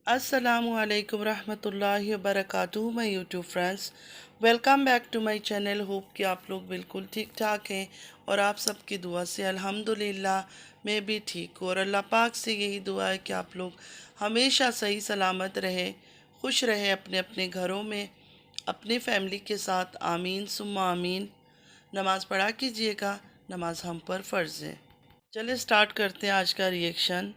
अस्सलामुअलैकुम रहमतुल्लाहि व बरकातुहू my YouTube friends, welcome back to my channel. Hope कि आप लोग बिल्कुल ठीक ठाक हैं और आप सबकी दुआ से अल्हम्दुलिल्लाह मैं भी ठीक हूँ। और अल्लाह पाक से यही दुआ है कि आप लोग हमेशा सही सलामत रहे, खुश रहे अपने अपने घरों में, अपने फैमिली के साथ। आमीन सुम्मा आमीन। नमाज़ पढ़ा कीजिएगा, नमाज हम पर फ़र्ज़ है। चलिए स्टार्ट करते हैं आज का रिएक्शन।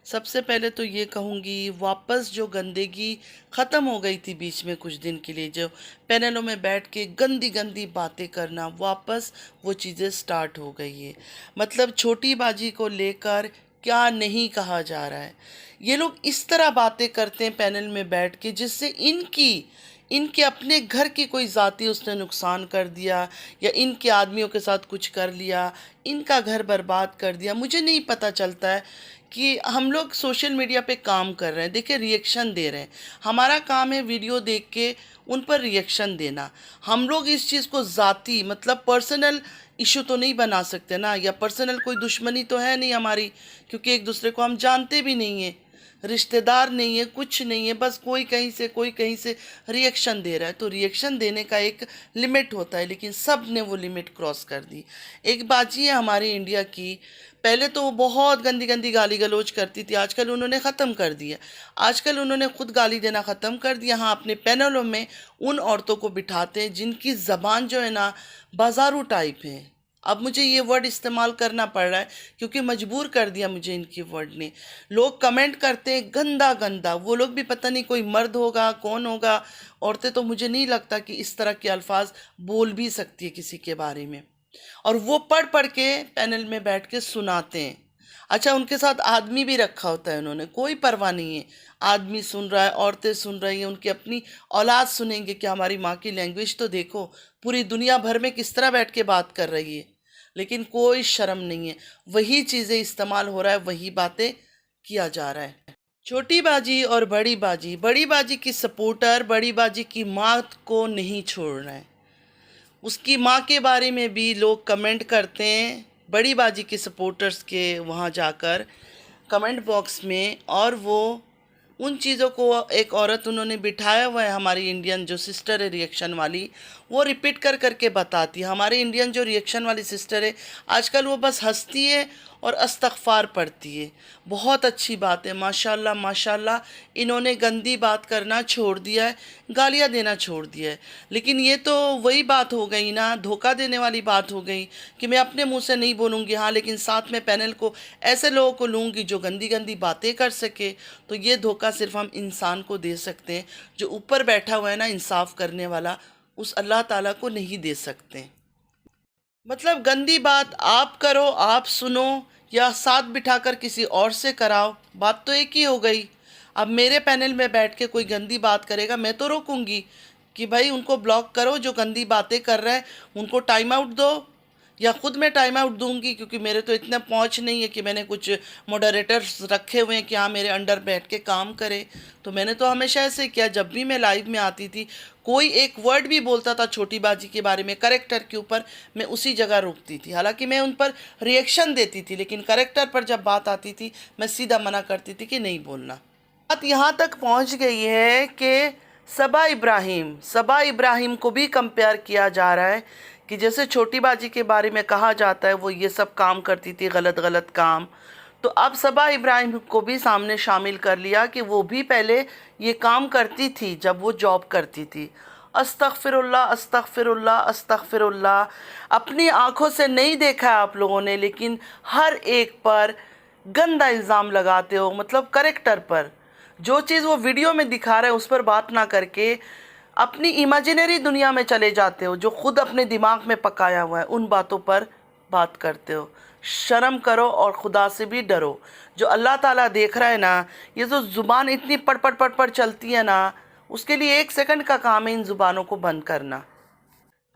सबसे पहले तो ये कहूँगी, वापस जो गंदगी ख़त्म हो गई थी बीच में कुछ दिन के लिए, जो पैनलों में बैठ के गंदी गंदी बातें करना, वापस वो चीज़ें स्टार्ट हो गई है। मतलब छोटी बाजी को लेकर क्या नहीं कहा जा रहा है। ये लोग इस तरह बातें करते हैं पैनल में बैठ के, जिससे इनके अपने घर की कोई ज़ाती उसने नुकसान कर दिया या इनके आदमियों के साथ कुछ कर लिया, इनका घर बर्बाद कर दिया। मुझे नहीं पता चलता है कि हम लोग सोशल मीडिया पे काम कर रहे हैं, देखिए रिएक्शन दे रहे हैं। हमारा काम है वीडियो देख के उन पर रिएक्शन देना। हम लोग इस चीज़ को ज़ाती मतलब पर्सनल इशू तो नहीं बना सकते ना, या पर्सनल कोई दुश्मनी तो है नहीं हमारी, क्योंकि एक दूसरे को हम जानते भी नहीं हैं, रिश्तेदार नहीं है, कुछ नहीं है। बस कोई कहीं से रिएक्शन दे रहा है, तो रिएक्शन देने का एक लिमिट होता है, लेकिन सब ने वो लिमिट क्रॉस कर दी। एक बाजी है हमारी इंडिया की, पहले तो वो बहुत गंदी गंदी गाली गलौज करती थी, आजकल उन्होंने ख़त्म कर दिया। आजकल उन्होंने खुद गाली देना ख़त्म कर दिया। हाँ, अपने पैनलों में उन औरतों को बिठाते हैं जिनकी ज़बान जो है ना बाजारू टाइप है। अब मुझे ये वर्ड इस्तेमाल करना पड़ रहा है क्योंकि मजबूर कर दिया मुझे इनकी वर्ड ने। लोग कमेंट करते हैं गंदा गंदा, वो लोग भी पता नहीं कोई मर्द होगा कौन होगा। औरतें तो मुझे नहीं लगता कि इस तरह के अल्फाज बोल भी सकती है किसी के बारे में, और वो पढ़ पढ़ के पैनल में बैठ के सुनाते हैं। अच्छा, उनके साथ आदमी भी रखा होता है उन्होंने, कोई परवाह नहीं है। आदमी सुन रहा है, औरतें सुन रही हैं, उनकी अपनी औलाद सुनेंगे कि हमारी माँ की लैंग्वेज तो देखो, पूरी दुनिया भर में किस तरह बैठ के बात कर रही है, लेकिन कोई शर्म नहीं है। वही चीज़ें इस्तेमाल हो रहा है, वही बातें किया जा रहा है। छोटी बाजी और बड़ी बाजी, बड़ी बाजी की सपोर्टर बड़ी बाजी की माँ को नहीं छोड़ रहा है। उसकी माँ के बारे में भी लोग कमेंट करते हैं, बड़ी बाजी के सपोर्टर्स के वहाँ जाकर कमेंट बॉक्स में। और वो उन चीज़ों को एक औरत उन्होंने बिठाया हुआ है, हमारी इंडियन जो सिस्टर है रिएक्शन वाली, वो रिपीट कर करके बताती है। हमारी इंडियन जो रिएक्शन वाली सिस्टर है आजकल वो बस हंसती है और अस्तगफार पढ़ती है। बहुत अच्छी बात है, माशाल्लाह माशाल्लाह। इन्होंने गंदी बात करना छोड़ दिया है, गालियाँ देना छोड़ दिया है। लेकिन ये तो वही बात हो गई ना, धोखा देने वाली बात हो गई कि मैं अपने मुंह से नहीं बोलूँगी, हाँ, लेकिन साथ में पैनल को ऐसे लोगों को लूँगी जो गंदी गंदी बातें कर सके। तो ये धोखा सिर्फ हम इंसान को दे सकते हैं, जो ऊपर बैठा हुआ है ना इंसाफ करने वाला, उस अल्लाह ताला को नहीं दे सकते। मतलब गंदी बात आप करो, आप सुनो, या साथ बिठाकर किसी और से कराओ, बात तो एक ही हो गई। अब मेरे पैनल में बैठ के कोई गंदी बात करेगा, मैं तो रोकूंगी कि भाई उनको ब्लॉक करो, जो गंदी बातें कर रहे हैं उनको टाइम आउट दो, या ख़ुद मैं टाइम आउट दूंगी, क्योंकि मेरे तो इतना पहुंच नहीं है कि मैंने कुछ मॉडरेटर्स रखे हुए हैं कि हाँ मेरे अंडर बैठ के काम करे। तो मैंने तो हमेशा ऐसे किया, जब भी मैं लाइव में आती थी कोई एक वर्ड भी बोलता था छोटी बाजी के बारे में, करेक्टर के ऊपर, मैं उसी जगह रुकती थी। हालांकि मैं उन पर रिएक्शन देती थी, लेकिन करेक्टर पर जब बात आती थी मैं सीधा मना करती थी कि नहीं बोलना। बात यहाँ तक पहुँच गई है कि सबा इब्राहिम को भी कंपेयर किया जा रहा है कि जैसे छोटी बाजी के बारे में कहा जाता है वो ये सब काम करती थी, गलत गलत काम, तो अब सबा इब्राहिम को भी सामने शामिल कर लिया कि वो भी पहले ये काम करती थी जब वो जॉब करती थी। अस्तगफिरुल्लाह अस्तगफिरुल्लाह अस्तगफिरुल्लाह। अपनी आंखों से नहीं देखा है आप लोगों ने, लेकिन हर एक पर गंदा इल्ज़ाम लगाते हो, मतलब करेक्टर पर। जो चीज़ वो वीडियो में दिखा रहा है उस पर बात ना करके अपनी इमेजिनरी दुनिया में चले जाते हो, जो खुद अपने दिमाग में पकाया हुआ है, उन बातों पर बात करते हो। शर्म करो और खुदा से भी डरो। जो अल्लाह ताला देख रहा है ना, ये जो ज़ुबान इतनी पड़ पड़ पड़ पड़ चलती है ना, उसके लिए 1 सेकंड का काम है इन ज़ुबानों को बंद करना।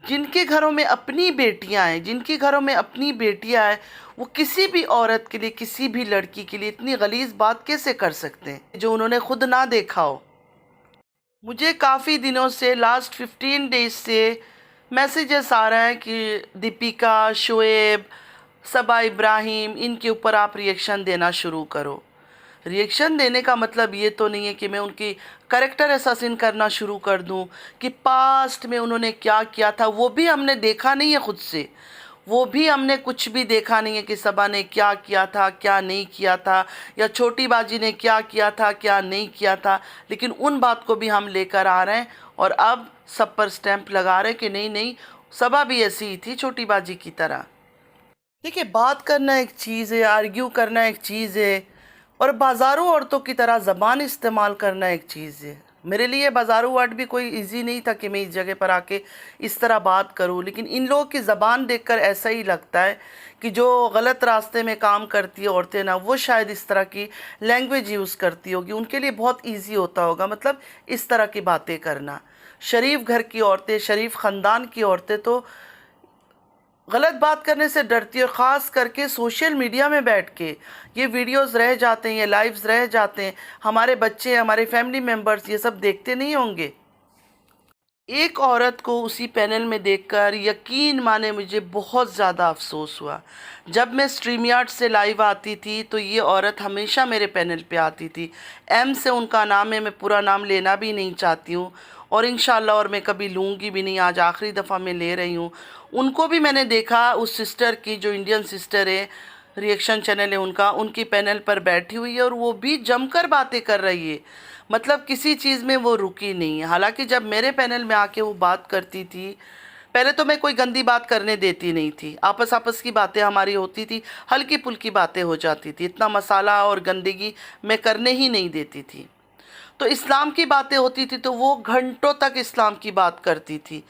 जिनके घरों में अपनी बेटियां हैं, जिनके घरों में अपनी बेटियां हैं, वो किसी भी औरत के लिए, किसी भी लड़की के लिए इतनी गलीज़ बात कैसे कर सकते हैं जो उन्होंने खुद ना देखा हो। मुझे काफ़ी दिनों से, लास्ट 15 डेज से मैसेजेस आ रहे हैं कि दीपिका, शोएब, सबा इब्राहिम, इनके ऊपर आप रिएक्शन देना शुरू करो। रिएक्शन देने का मतलब ये तो नहीं है कि मैं उनकी करेक्टर असैसिन करना शुरू कर दूं कि पास्ट में उन्होंने क्या किया था, वो भी हमने देखा नहीं है खुद से। वो भी हमने कुछ भी देखा नहीं है कि सबा ने क्या किया था, क्या नहीं किया था, या छोटी बाजी ने क्या किया था, क्या नहीं किया था। लेकिन उन बात को भी हम लेकर आ रहे हैं और अब सब पर स्टैंप लगा रहे हैं कि नहीं नहीं, सबा भी ऐसी ही थी छोटी बाजी की तरह। देखिए, बात करना एक चीज़ है, आर्ग्यू करना एक चीज़ है, और बाज़ारू औरतों की तरह ज़बान इस्तेमाल करना एक चीज़ है। मेरे लिए बाज़ारू वर्ड भी कोई इजी नहीं था कि मैं इस जगह पर आके इस तरह बात करूं, लेकिन इन लोगों की ज़बान देखकर ऐसा ही लगता है कि जो गलत रास्ते में काम करती है औरतें ना, वो शायद इस तरह की लैंग्वेज यूज़ करती होगी, उनके लिए बहुत ईजी होता होगा, मतलब इस तरह की बातें करना। शरीफ घर की औरतें, शरीफ ख़ानदान की औरतें तो गलत बात करने से डरती है, और ख़ास करके सोशल मीडिया में बैठ के ये वीडियोस रह जाते हैं, ये लाइव्स रह जाते हैं, हमारे बच्चे, हमारे फैमिली मेम्बर्स ये सब देखते नहीं होंगे। एक औरत को उसी पैनल में देखकर यकीन माने मुझे बहुत ज़्यादा अफसोस हुआ। जब मैं स्ट्रीमयार्ड से लाइव आती थी तो ये औरत हमेशा मेरे पैनल पे आती थी। एम से उनका नाम है, मैं पूरा नाम लेना भी नहीं चाहती हूँ और इंशाल्लाह और मैं कभी लूँगी भी नहीं, आज आखिरी दफ़ा मैं ले रही हूँ। उनको भी मैंने देखा, उस सिस्टर की जो इंडियन सिस्टर है, रिएक्शन चैनल है उनका, उनकी पैनल पर बैठी हुई है और वो भी जमकर बातें कर रही है, मतलब किसी चीज़ में वो रुकी नहीं है। हालांकि जब मेरे पैनल में आके वो बात करती थी, पहले तो मैं कोई गंदी बात करने देती नहीं थी, आपस आपस की बातें हमारी होती थी, हल्की फुल्की बातें हो जाती थी, इतना मसाला और गंदगी मैं करने ही नहीं देती थी। तो इस्लाम की बातें होती थी तो वो घंटों तक इस्लाम की बात करती थी,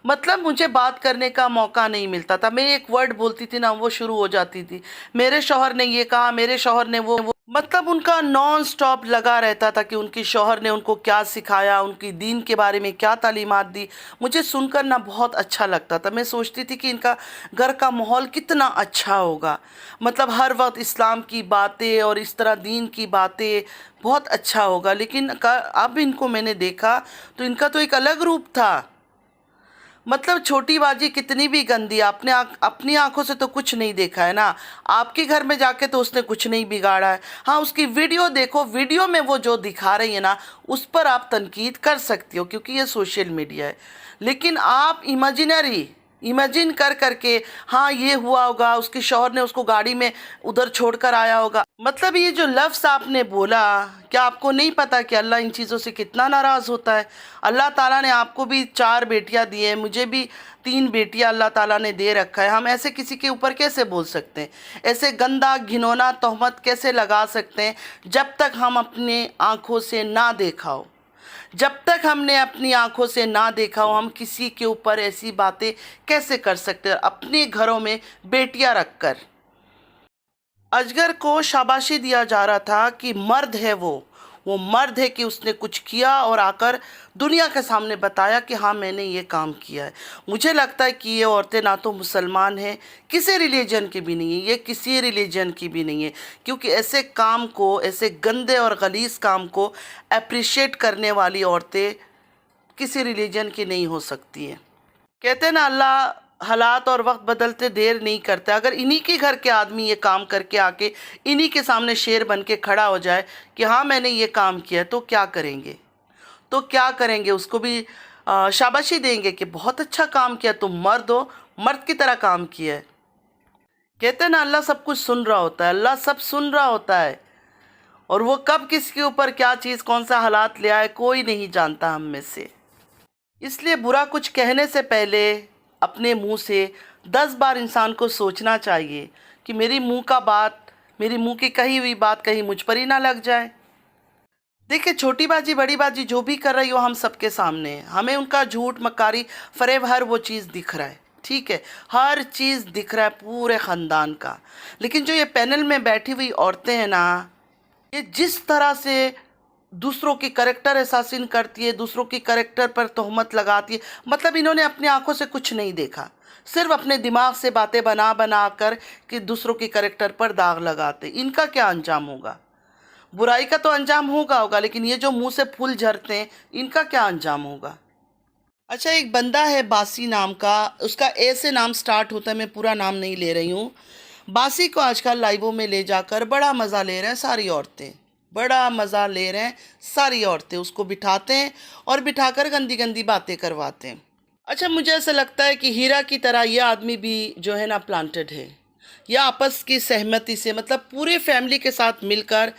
मतलब मुझे बात करने का मौका नहीं मिलता था। मैं एक वर्ड बोलती थी ना, वो शुरू हो जाती थी, मेरे शौहर ने ये कहा, मेरे शौहर ने वो मतलब उनका नॉन स्टॉप लगा रहता था कि उनकी शौहर ने उनको क्या सिखाया, उनकी दीन के बारे में क्या तालीमात दी। मुझे सुनकर ना बहुत अच्छा लगता था। मैं सोचती थी कि इनका घर का माहौल कितना अच्छा होगा, मतलब हर वक्त इस्लाम की बातें और इस तरह दीन की बातें, बहुत अच्छा होगा। लेकिन अब इनको मैंने देखा तो इनका तो एक अलग रूप था। मतलब छोटी बाजी कितनी भी गंदी, आपने अपनी आंखों से तो कुछ नहीं देखा है ना, आपके घर में जाके तो उसने कुछ नहीं बिगाड़ा है। हाँ, उसकी वीडियो देखो, वीडियो में वो जो दिखा रही है ना, उस पर आप तनकीद कर सकती हो क्योंकि ये सोशल मीडिया है। लेकिन आप इमेजिन कर करके, हाँ ये हुआ होगा, उसके शौहर ने उसको गाड़ी में उधर छोड़कर आया होगा, मतलब ये जो लफ्ज़ आपने बोला, क्या आपको नहीं पता कि अल्लाह इन चीज़ों से कितना नाराज़ होता है। अल्लाह ताला ने आपको भी 4 बेटियां दी हैं, मुझे भी 3 बेटियां अल्लाह ताला ने दे रखा है। हम ऐसे किसी के ऊपर कैसे बोल सकते हैं, ऐसे गंदा घिनौना तोहमत कैसे लगा सकते हैं जब तक हम अपने आँखों से ना देखा हो। जब तक हमने अपनी आंखों से ना देखा हो, हम किसी के ऊपर ऐसी बातें कैसे कर सकते हैं अपने घरों में बेटियां रखकर। अजगर को शाबाशी दिया जा रहा था कि मर्द है वो मर्द है कि उसने कुछ किया और आकर दुनिया के सामने बताया कि हाँ मैंने ये काम किया है। मुझे लगता है कि ये औरतें ना तो मुसलमान हैं, किसी रिलीजन की भी नहीं है, ये किसी रिलीजन की भी नहीं है, क्योंकि ऐसे काम को, ऐसे गंदे और गलीज काम को अप्रिशिएट करने वाली औरतें किसी रिलीजन की नहीं हो सकती हैं। कहते हैं ना, अल्लाह हालात और वक्त बदलते देर नहीं करता। अगर इन्हीं के घर के आदमी ये काम करके आके इन्हीं के सामने शेर बन के खड़ा हो जाए कि हाँ मैंने ये काम किया, तो क्या करेंगे? तो क्या करेंगे? उसको भी शाबाशी देंगे कि बहुत अच्छा काम किया, तुम मर्द हो, मर्द की तरह काम किया है। कहते हैं ना, अल्लाह सब कुछ सुन रहा होता है, अल्लाह सब सुन रहा होता है, और वो कब किसके ऊपर क्या चीज़, कौन सा हालात ले आए, कोई नहीं जानता हम में से। इसलिए बुरा कुछ कहने से पहले अपने मुंह से 10 बार इंसान को सोचना चाहिए कि मेरी मुंह की कही हुई बात कहीं मुझ पर ही ना लग जाए। देखिए, छोटी बाजी बड़ी बाजी जो भी कर रही हो, हम सबके सामने है, हमें उनका झूठ मक्कारी फरेब हर वो चीज़ दिख रहा है, ठीक है, हर चीज़ दिख रहा है पूरे ख़ानदान का। लेकिन जो ये पैनल में बैठी हुई औरतें हैं ना, ये जिस तरह से दूसरों की करेक्टर असैसिन करती है, दूसरों की करेक्टर पर तोहमत लगाती है, मतलब इन्होंने अपनी आंखों से कुछ नहीं देखा, सिर्फ अपने दिमाग से बातें बना बना कर कि दूसरों की करेक्टर पर दाग लगाते। इनका क्या अंजाम होगा? बुराई का तो अंजाम होगा, लेकिन ये जो मुंह से फूल झरते हैं, इनका क्या अंजाम होगा? अच्छा, एक बंदा है बासी नाम का, उसका ए से नाम स्टार्ट होता है, मैं पूरा नाम नहीं ले रही हूँ। बासी को आजकल लाइवों में ले जाकर बड़ा मज़ा ले रहे हैं सारी औरतें। बड़ा मज़ा ले रहे हैं। सारी औरतें उसको बिठाते हैं और बिठाकर गंदी गंदी बातें करवाते हैं। अच्छा, मुझे ऐसा लगता है कि हीरा की तरह ये आदमी भी जो है ना प्लांटेड है। यह आपस की सहमति से, मतलब पूरे फैमिली के साथ मिलकर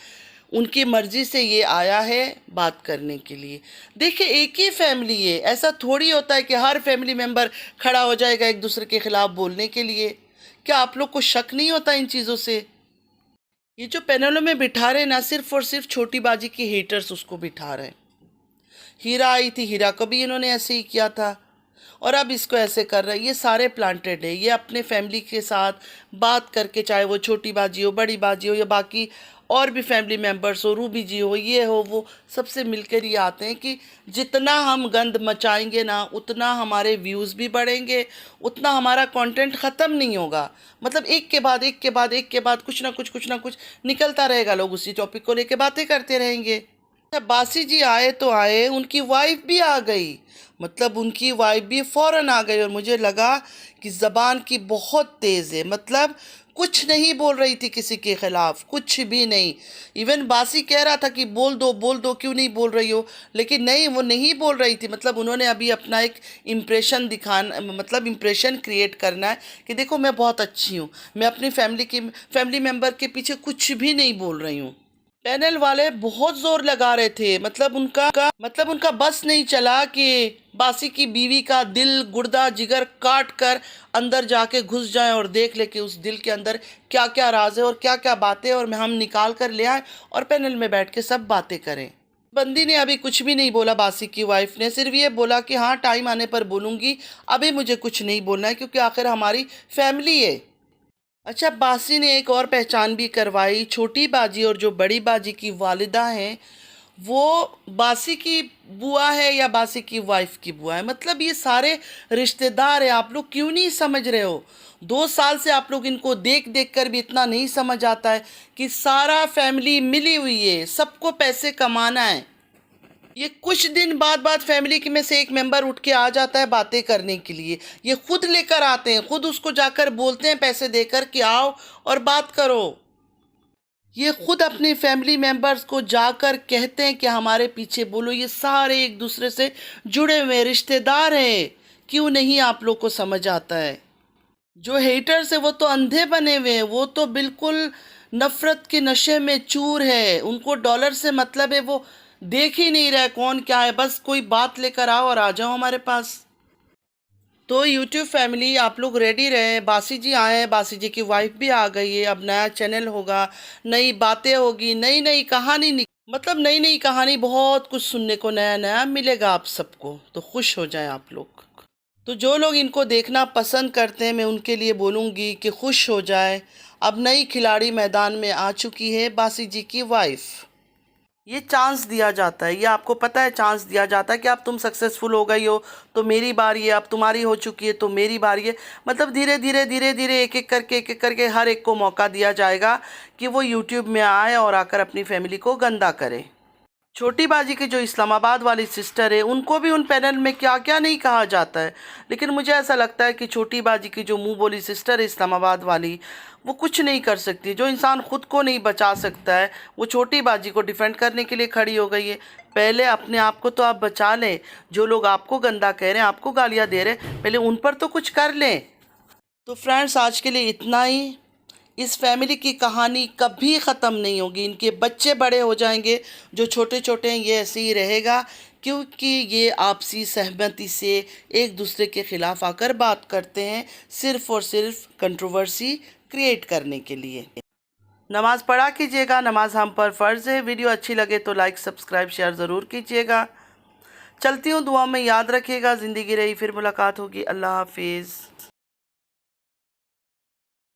उनकी मर्जी से ये आया है बात करने के लिए। देखिए, एक ही फैमिली है, ऐसा थोड़ी होता है कि हर फैमिली मेंबर खड़ा हो जाएगा एक दूसरे के खिलाफ बोलने के लिए। क्या आप लोग को शक नहीं होता इन चीज़ों से? ये जो पैनलों में बिठा रहे ना, सिर्फ और सिर्फ छोटी बाजी के हेटर्स उसको बिठा रहे हैं। हीरा आई थी, हीरा को भी इन्होंने ऐसे ही किया था और अब इसको ऐसे कर रहे हैं। ये सारे प्लांटेड है। ये अपने फैमिली के साथ बात करके, चाहे वो छोटी बाजी हो, बड़ी बाजी हो, या बाकी और भी फैमिली मेम्बर्स हो, रूबी जी हो, ये हो वो, सबसे मिलकर ये आते हैं कि जितना हम गंद मचाएंगे ना, उतना हमारे व्यूज़ भी बढ़ेंगे, उतना हमारा कंटेंट ख़त्म नहीं होगा। मतलब एक के बाद एक के बाद एक के बाद कुछ ना कुछ निकलता रहेगा। लोग उसी टॉपिक को लेके बातें करते रहेंगे। बासी जी आए तो आए, उनकी वाइफ भी आ गई। मतलब उनकी वाइफ भी फ़ौरन आ गई और मुझे लगा कि ज़बान की बहुत तेज़ है। मतलब कुछ नहीं बोल रही थी किसी के ख़िलाफ़, कुछ भी नहीं। इवन बासी कह रहा था कि बोल दो, क्यों नहीं बोल रही हो, लेकिन नहीं, वो नहीं बोल रही थी। मतलब उन्होंने अभी अपना एक इम्प्रेशन दिखाना, मतलब इम्प्रेशन क्रिएट करना है कि देखो मैं बहुत अच्छी हूँ, मैं अपनी फैमिली मेम्बर के पीछे कुछ भी नहीं बोल रही हूँ। पैनल वाले बहुत जोर लगा रहे थे। मतलब उनका बस नहीं चला कि बासी की बीवी का दिल, गुर्दा, जिगर काट कर अंदर जाके घुस जाएं और देख ले कि उस दिल के अंदर क्या क्या राज है और क्या क्या बातें, और हम निकाल कर ले आए और पैनल में बैठ के सब बातें करें। बंदी ने अभी कुछ भी नहीं बोला। बासी की वाइफ ने सिर्फ ये बोला कि हाँ, टाइम आने पर बोलूँगी, अभी मुझे कुछ नहीं बोलना है क्योंकि आखिर हमारी फैमिली है। अच्छा, बासी ने एक और पहचान भी करवाई। छोटी बाजी और जो बड़ी बाजी की वालिदा हैं, वो बासी की बुआ है या बासी की वाइफ की बुआ है। मतलब ये सारे रिश्तेदार हैं। आप लोग क्यों नहीं समझ रहे हो? 2 साल से आप लोग इनको देख देख कर भी इतना नहीं समझ आता है कि सारा फैमिली मिली हुई है, सबको पैसे कमाना है। ये कुछ दिन बाद फैमिली की में से एक मेंबर उठ के आ जाता है बातें करने के लिए। ये खुद लेकर आते हैं, खुद उसको जाकर बोलते हैं पैसे देकर कि आओ और बात करो। ये खुद अपनी फैमिली मेंबर्स को जाकर कहते हैं कि हमारे पीछे बोलो। ये सारे एक दूसरे से जुड़े हुए रिश्तेदार हैं। क्यों नहीं आप लोग को समझ आता है? जो हेटर्स है वो तो अंधे बने हुए हैं, वो तो बिल्कुल नफरत के नशे में चूर है। उनको डॉलर से मतलब है, वो देख ही नहीं रहे कौन क्या है, बस कोई बात लेकर आओ और आ जाओ हमारे पास। तो यूट्यूब फैमिली, आप लोग रेडी रहे। बासी जी आए हैं, बासी जी की वाइफ भी आ गई है। अब नया चैनल होगा, नई बातें होगी, नई नई कहानी मतलब नई नई कहानी, बहुत कुछ सुनने को नया नया मिलेगा आप सबको। तो खुश हो जाएं आप लोग। तो जो लोग इनको देखना पसंद करते हैं, मैं उनके लिए बोलूँगी कि खुश हो जाए। अब नई खिलाड़ी मैदान में आ चुकी है, बासी जी की वाइफ। ये चांस दिया जाता है, ये आपको पता है, चांस दिया जाता है कि अब तुम सक्सेसफुल हो गई हो तो मेरी बारी है, अब तुम्हारी हो चुकी है तो मेरी बारी है। मतलब धीरे धीरे एक एक करके हर एक को मौका दिया जाएगा कि वो यूट्यूब में आए और आकर अपनी फैमिली को गंदा करे। छोटी बाजी की जो इस्लामाबाद वाली सिस्टर है, उनको भी उन पैनल में क्या क्या नहीं कहा जाता है, लेकिन मुझे ऐसा लगता है कि छोटी बाजी की जो मुंह बोली सिस्टर है इस्लामाबाद वाली, वो कुछ नहीं कर सकती। जो इंसान खुद को नहीं बचा सकता है, वो छोटी बाजी को डिफेंड करने के लिए खड़ी हो गई है। पहले अपने आप को तो आप बचा लें। जो लोग आपको गंदा कह रहे हैं, आपको गालियाँ दे रहे हैं, पहले उन पर तो कुछ कर लें। तो फ्रेंड्स, आज के लिए इतना ही। इस फैमिली की कहानी कभी ख़त्म नहीं होगी। इनके बच्चे बड़े हो जाएंगे, जो छोटे छोटे हैं, ये ऐसे ही रहेगा, क्योंकि ये आपसी सहमति से एक दूसरे के ख़िलाफ़ आकर बात करते हैं, सिर्फ़ और सिर्फ कंट्रोवर्सी क्रिएट करने के लिए। नमाज़ पढ़ा कीजिएगा, नमाज हम पर फ़र्ज़ है। वीडियो अच्छी लगे तो लाइक, सब्सक्राइब, शेयर ज़रूर कीजिएगा। चलती हूँ, दुआ में याद रखिएगा। ज़िंदगी रही फिर मुलाकात होगी। अल्लाह हाफिज़।